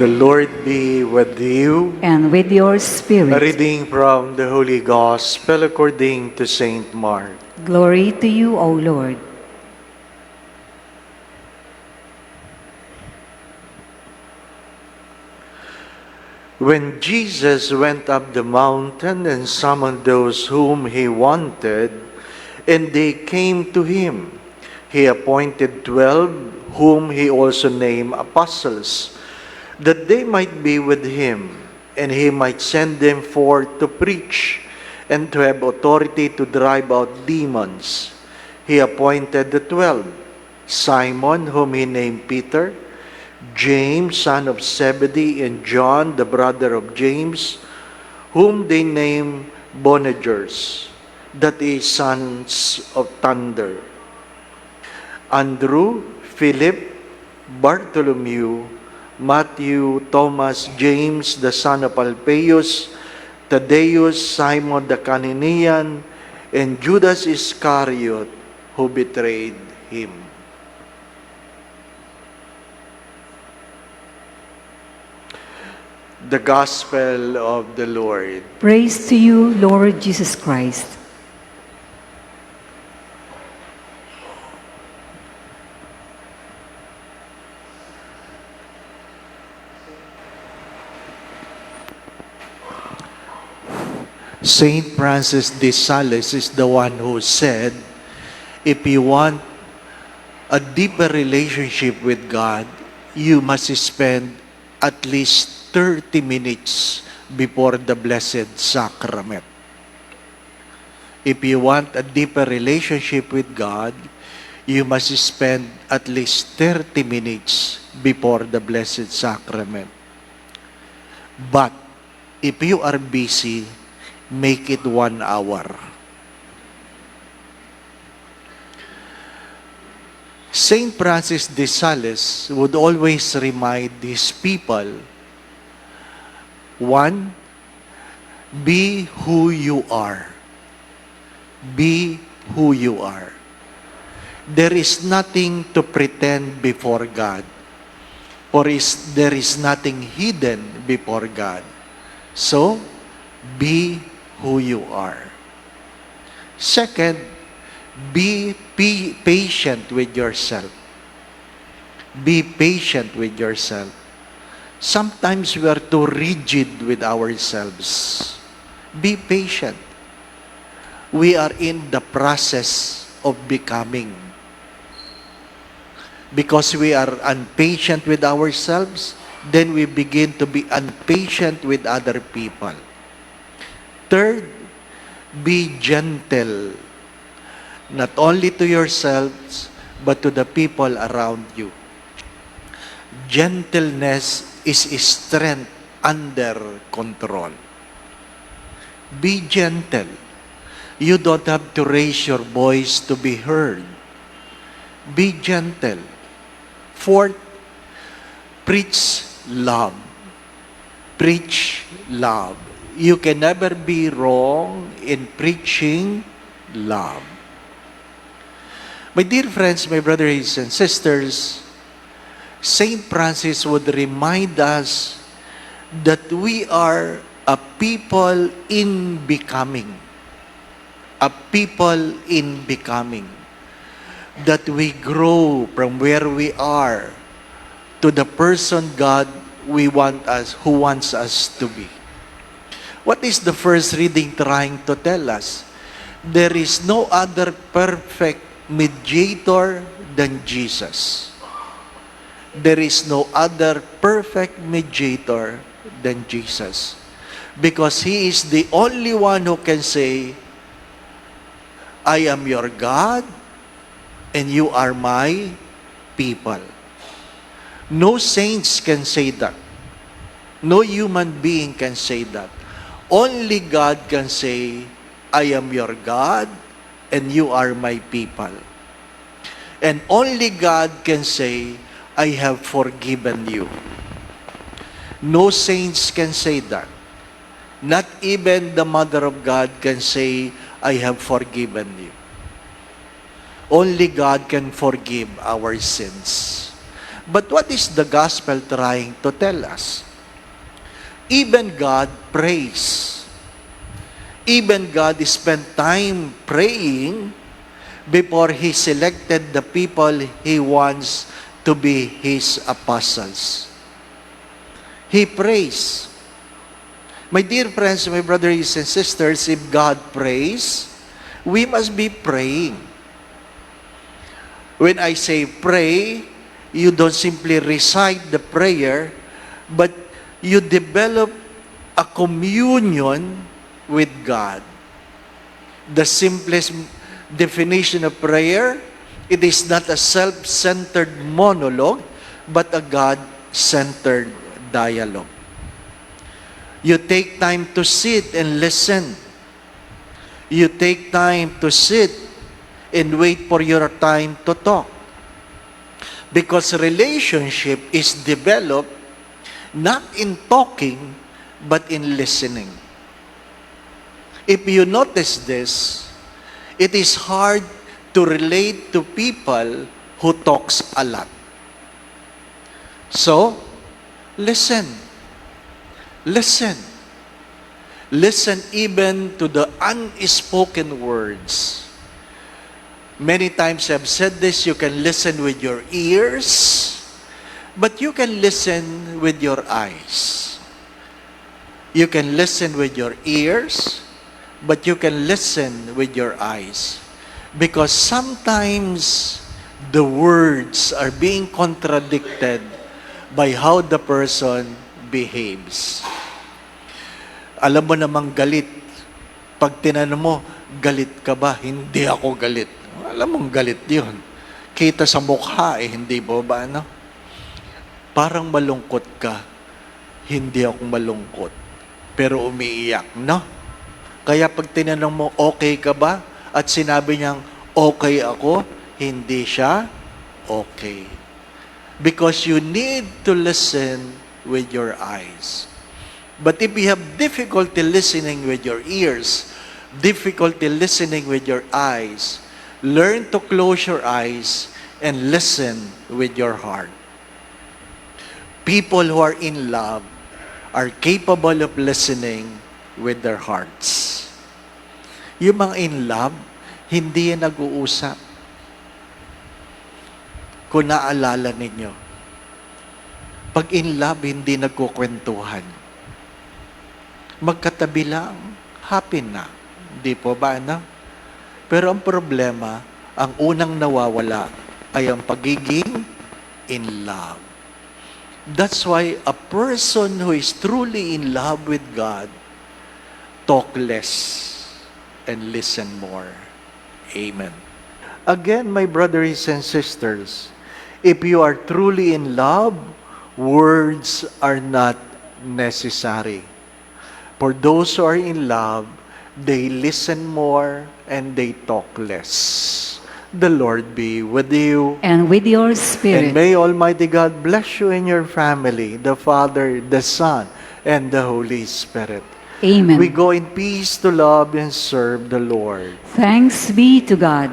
The Lord be with you. And with your A spirit. reading from the Holy Gospel according to Saint Mark. Glory to you, O Lord. When Jesus went up the mountain and summoned those whom he wanted, and they came to him, he appointed 12, whom he also named apostles, that they might be with him, and he might send them forth to preach, and to have authority to drive out demons. He appointed the 12, Simon, whom he named Peter, James, son of Zebedee, and John, the brother of James, whom they named Boanerges, that is, sons of thunder, Andrew, Philip, Bartholomew, Matthew, Thomas, James, the son of Alphaeus, Thaddeus, Simon the Cananean, and Judas Iscariot, who betrayed him. The Gospel of the Lord. Praise to you, Lord Jesus Christ. Saint Francis de Sales is the one who said, if you want a deeper relationship with God, you must spend at least 30 minutes before the Blessed Sacrament. If you want a deeper relationship with God, you must spend at least 30 minutes before the Blessed Sacrament. But if you are busy, make it 1 hour. Saint Francis de Sales would always remind his people, 1, be who you are. Be who you are. There is nothing to pretend before God, or there is nothing hidden before God. So, be who you are. Second, be patient with yourself. Be patient with yourself. Sometimes we are too rigid with ourselves. Be patient. We are in the process of becoming. Because we are impatient with ourselves, then we begin to be impatient with other people. Third, be gentle, not only to yourselves, but to the people around you. Gentleness is strength under control. Be gentle. You don't have to raise your voice to be heard. Be gentle. Fourth, preach love. Preach love. You can never be wrong in preaching love. My dear friends, my brothers and sisters, Saint Francis would remind us that we are a people in becoming. A people in becoming. That we grow from where we are to the person God who wants us to be. What is the first reading trying to tell us? There is no other perfect mediator than Jesus. There is no other perfect mediator than Jesus. Because He is the only one who can say, I am your God and you are my people. No saints can say that. No human being can say that. Only God can say, I am your God and you are my people. And only God can say, I have forgiven you. No saints can say that. Not even the Mother of God can say, I have forgiven you. Only God can forgive our sins. But what is the gospel trying to tell us? Even God prays. Even God spent time praying before He selected the people He wants to be His apostles. He prays. My dear friends, my brothers and sisters, if God prays, we must be praying. When I say pray, you don't simply recite the prayer, but you develop a communion with God. The simplest definition of prayer, it is not a self-centered monologue, but a God-centered dialogue. You take time to sit and listen. You take time to sit and wait for your time to talk. Because relationship is developed not in talking, but in listening. If you notice this, it is hard to relate to people who talks a lot. So, listen. Listen. Listen even to the unspoken words. Many times I've said this, you can listen with your ears, but you can listen with your eyes. You can listen with your ears, but you can listen with your eyes. Because sometimes the words are being contradicted by how the person behaves. Alam mo namang galit. Pag tinanong mo, galit ka ba? Hindi ako galit. Alam mong galit yun. Kita sa mukha hindi ba ba, ano? Parang malungkot ka. Hindi ako malungkot. Pero umiiyak, no? Kaya pag tinanong mo, okay ka ba? At sinabi niyang, okay ako, hindi siya okay. Because you need to listen with your eyes. But if you have difficulty listening with your ears, difficulty listening with your eyes, learn to close your eyes and listen with your heart. People who are in love are capable of listening with their hearts. Yung mga in love, hindi yan nag-uusap. Kung naalala ninyo, pag in love, hindi nagkukwentuhan. Magkatabi lang, happy na. Di po ba, ano? Pero ang problema, ang unang nawawala ay ang pagiging in love. That's why a person who is truly in love with God talk less and listen more. Amen. Again, my brothers and sisters, if you are truly in love, words are not necessary. For those who are in love, they listen more and they talk less. The Lord be with you. And with your And spirit. may Almighty God bless you and your family, the Father, the Son, and the Holy Spirit. Amen. We go in peace to love and serve the Lord. Thanks be to God.